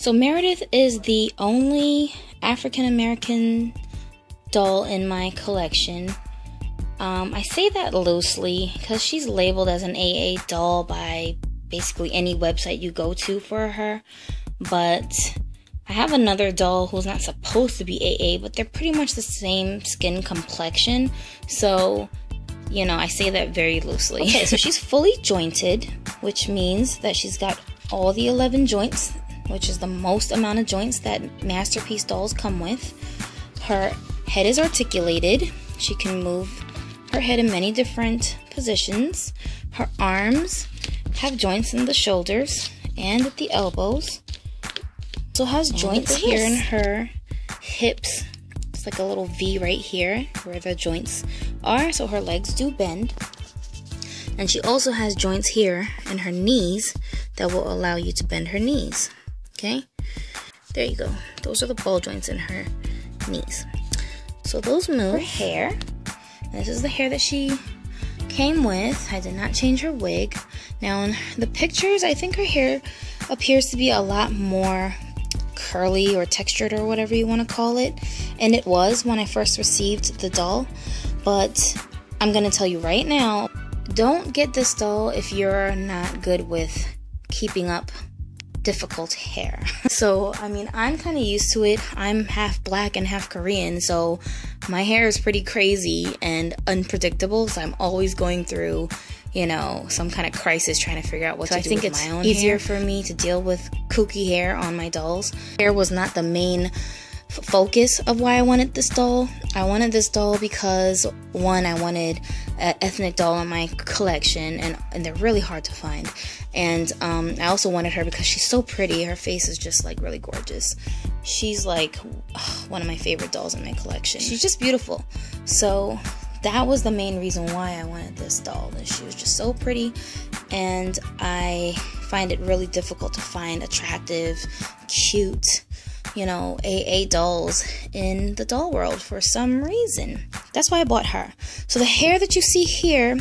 So Meredith is the only African American doll in my collection. I say that loosely because she's labeled as an AA doll by basically any website you go to for her. But I have another doll who's not supposed to be AA, but they're pretty much the same skin complexion. So, you know, I say that very loosely. Okay, so she's fully jointed, which means that she's got all the 11 joints, which is the most amount of joints that Masterpiece dolls come with. Her head is articulated. She can move her head in many different positions. Her arms have joints in the shoulders and at the elbows. Also has joints here in her hips. It's like a little V right here where the joints are, so her legs do bend. And she also has joints here in her knees that will allow you to bend her knees. Okay? There you go. Those are the ball joints in her knees. So those move. Her hair. This is the hair that she came with. I did not change her wig. Now in the pictures, I think her hair appears to be a lot more curly or textured or whatever you want to call it. And it was when I first received the doll. But I'm going to tell you right now, don't get this doll if you're not good with keeping up difficult hair. So, I mean, I'm kind of used to it. I'm half black and half Korean, so my hair is pretty crazy and unpredictable, so I'm always going through, you know, some kind of crisis trying to figure out what to do with my own hair. I think it's easier for me to deal with kooky hair on my dolls. Hair was not the main focus of why I wanted this doll. I wanted this doll because, one, I wanted an ethnic doll in my collection, and they're really hard to find. And I also wanted her because she's so pretty. Her face is just like really gorgeous. She's like one of my favorite dolls in my collection. She's just beautiful. So that was the main reason why I wanted this doll. That she was just so pretty, and I find it really difficult to find attractive, cute, you know, AA dolls in the doll world for some reason. That's why I bought her. So the hair that you see here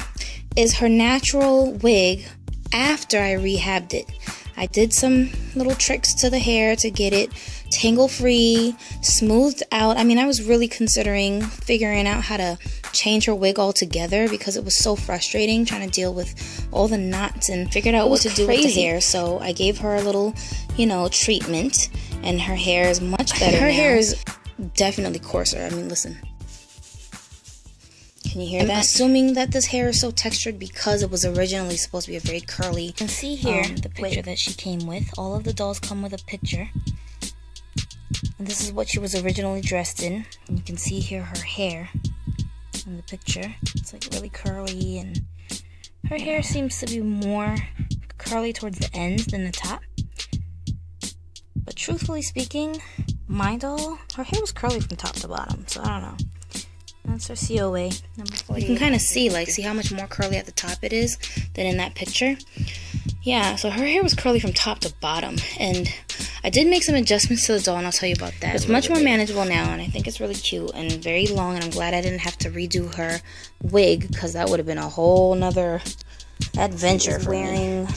is her natural wig after I rehabbed it. I did some little tricks to the hair to get it tangle free, smoothed out. I mean, I was really considering figuring out how to change her wig altogether because it was so frustrating trying to deal with all the knots and figured out what to do with the hair. So I gave her a little, you know, treatment, and her hair is much better now. Her hair is definitely coarser. I mean, listen. Can you hear that? I'm assuming that this hair is so textured because it was originally supposed to be a very curly. You can see here the picture that she came with. All of the dolls come with a picture. And this is what she was originally dressed in. And you can see here her hair in the picture. It's like really curly, and her hair seems to be more curly towards the ends than the top. But truthfully speaking, my doll, her hair was curly from top to bottom, so I don't know. That's her COA, number 48. You can kind of see, like, see how much more curly at the top it is than in that picture? Yeah, so her hair was curly from top to bottom, and I did make some adjustments to the doll, and I'll tell you about that. It's much more manageable now, and I think it's really cute and very long, and I'm glad I didn't have to redo her wig, because that would have been a whole nother adventure for wearing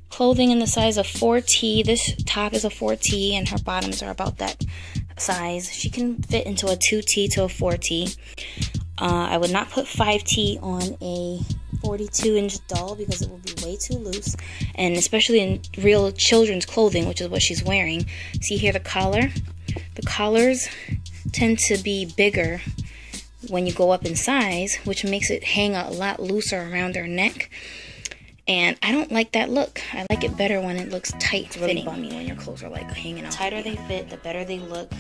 clothing in the size of 4T. This top is a 4T, and her bottoms are about that size. She can fit into a 2T to a 4T. I would not put 5T on a 42-inch doll because it would be way too loose, and especially in real children's clothing, which is what she's wearing. See here the collar? The collars tend to be bigger when you go up in size, which makes it hang a lot looser around their neck. And I don't like that look. I like it better when it looks tight. It's really bummy when your clothes are like hanging out. The tighter they fit, the better they look.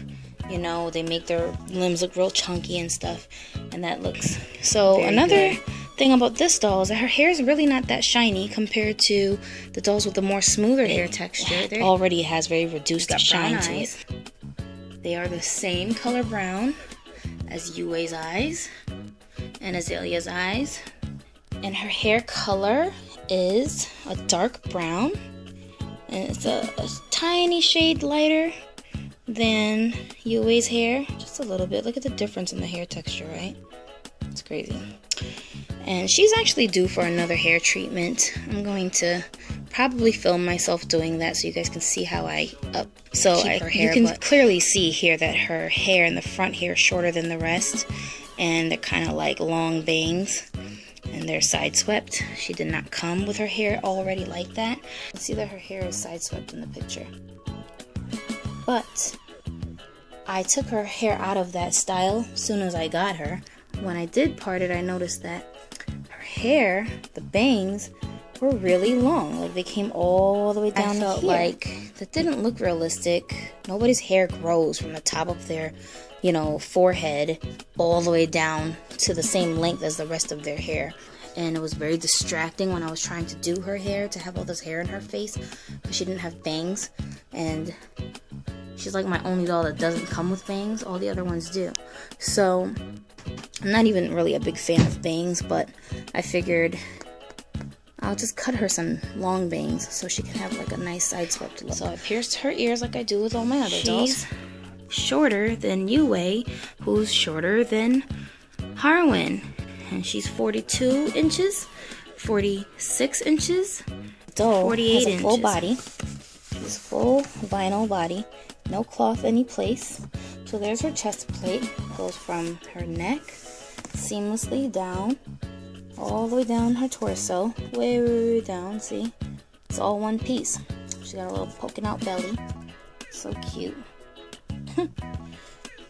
You know, they make their limbs look real chunky and stuff. And that looks so very another good thing about this doll is that her hair is really not that shiny compared to the dolls with the more smoother hair texture. It already has very reduced shine to it. They are the same color brown as Yue's eyes and Azalea's eyes. And her hair color is a dark brown, and it's a tiny shade lighter than Yue's hair, just a little bit. Look at the difference in the hair texture, right? It's crazy. And she's actually due for another hair treatment. I'm going to probably film myself doing that so you guys can see how I keep her hair. You can clearly see here that her hair in the front here is shorter than the rest, and they're kind of like long bangs, and they're side swept. She did not come with her hair already like that. You see that her hair is side swept in the picture. But I took her hair out of that style as soon as I got her. When I did part it, I noticed that her hair, the bangs, were really long. Like they came all the way down. I felt like that didn't look realistic. Nobody's hair grows from the top of their, forehead all the way down to the same length as the rest of their hair. And it was very distracting when I was trying to do her hair, to have all this hair in her face, because she didn't have bangs. And she's like my only doll that doesn't come with bangs. All the other ones do. So I'm not even really a big fan of bangs, but I figured I'll just cut her some long bangs so she can have like a nice side swept look. So I pierced her ears like I do with all my other dolls. She's shorter than Yue, who's shorter than Harwin. And she's 42 inches, 46 inches, doll 48 has a full inches. Body. She's full vinyl body, no cloth any place. So there's her chest plate. Goes from her neck seamlessly down, all the way down her torso, way down. See, it's all one piece. She got a little poking out belly. So cute.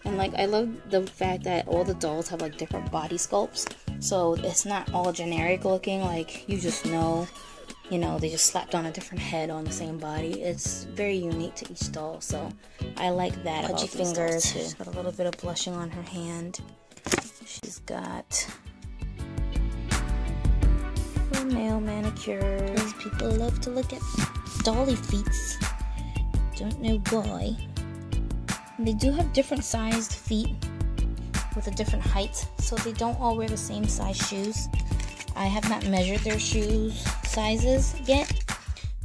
And like, I love the fact that all the dolls have like different body sculpts. So it's not all generic looking, like you just know, they just slapped on a different head on the same body. It's very unique to each doll, so I like that. Pudgy fingers. She's got a little bit of blushing on her hand. She's got her nail manicure. Because people love to look at dolly feet. Don't know why. And they do have different sized feet with a different height, so they don't all wear the same size shoes. I have not measured their shoes sizes yet,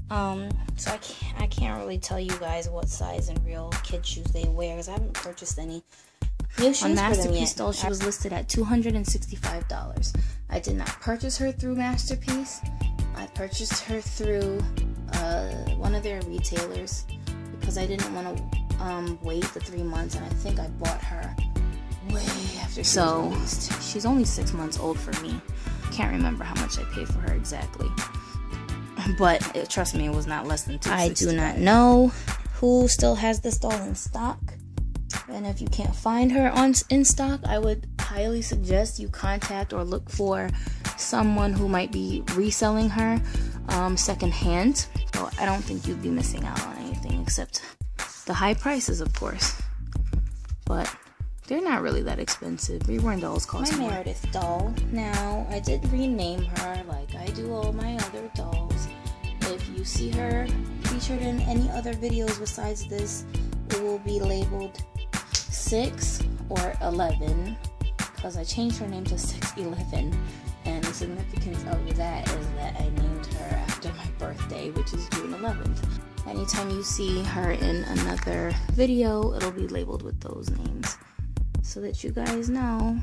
so I can't really tell you guys what size in real kid shoes they wear, because I haven't purchased any new shoes. On Masterpiece doll, she was listed at $265. I did not purchase her through Masterpiece. I purchased her through one of their retailers because I didn't want to wait the 3 months, and I think I bought her way after she was released. She's only 6 months old for me. Can't remember how much I paid for her exactly, but trust me, it was not less than $265. I do not know who still has this doll in stock, and if you can't find her in stock, I would highly suggest you contact or look for someone who might be reselling her secondhand. So I don't think you'd be missing out on anything except the high prices, of course, but they're not really that expensive. Reborn dolls cost more. My Meredith doll. Now, I did rename her like I do all my other dolls. If you see her featured in any other videos besides this, it will be labeled 6 or 11, because I changed her name to 611. And the significance of that is that I named her after my birthday, which is June 11th. Anytime you see her in another video, it'll be labeled with those names, so that you guys know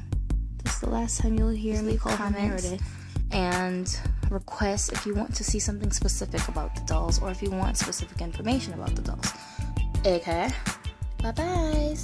this is the last time you'll hear me call her Meredith. And request if you want to see something specific about the dolls, or if you want specific information about the dolls. Okay, bye bye.